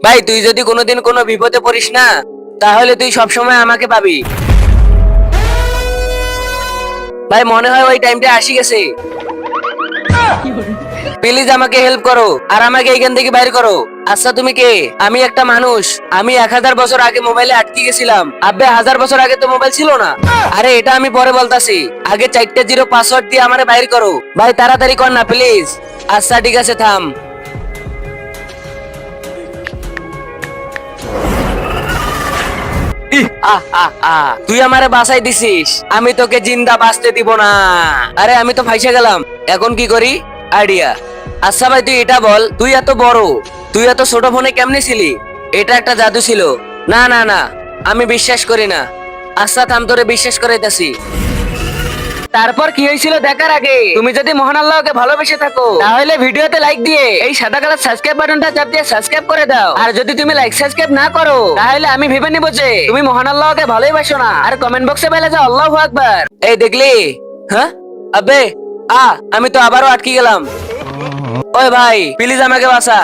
ভাই তুই যদি কোনোদিন কোনো বিপদে পড়িস না, তাহলে তুই সবসময় আমাকে পাবি। ভাই মনে হয় ওই টাইমটা আসি গেছে। প্লিজ আমাকে হেল্প করো আর আমাকে এখান থেকে বাইর করো। আচ্ছা তুমি কে? আমি একটা মানুষ। আমি 1000 বছর আগে মোবাইলে আটকে গেছিলাম। আব্বে 1000 বছর আগে তো মোবাইল ছিল না। আরে এটা আমি পরে বলতাছি, আগে 4টা জিরো পাসওয়ার্ড দিয়ে আমারে বাইর করো। ভাই তাড়াতাড়ি কর না প্লিজ। আচ্ছা ঠিক আছে থাম। তুই আমারে বাঁচাই দিছিস, আমি তোকে জিন্দা বাঁচতে দিব না। আরে আমি তো ফাইসা গেলাম, এখন কি করি? আইডিয়া। আচ্ছা ভাই তুই এটা বল, তুই এত বড়, তুই এত ছোট ফোনে কেমনে ছিলি? এটা একটা জাদু ছিল। না না না, আমি বিশ্বাস করি না। আচ্ছা থাম, তোরে বিশ্বাস করাইতাছি। তারপর কি হয়েছিল দেখার আগে তুমি যদি মহান আল্লাহকে ভালোবেসে থাকো, তাহলে ভিডিওতে লাইক দিয়ে এই সাদা কালার সাবস্ক্রাইব বাটনটা চাপ দিয়ে সাবস্ক্রাইব করে দাও। আর যদি তুমি লাইক সাবস্ক্রাইব না করো, তাহলে আমি ভেবে নিব যে তুমি মহান আল্লাহকে ভালোবাসো না। আর কমেন্ট বক্সে বলে যে আল্লাহু আকবার। এই দেখলি? হ্যাঁ আবে আমি তো আবারও আটকে গেলাম। ওই ভাই প্লিজ আমাকে বাঁচা।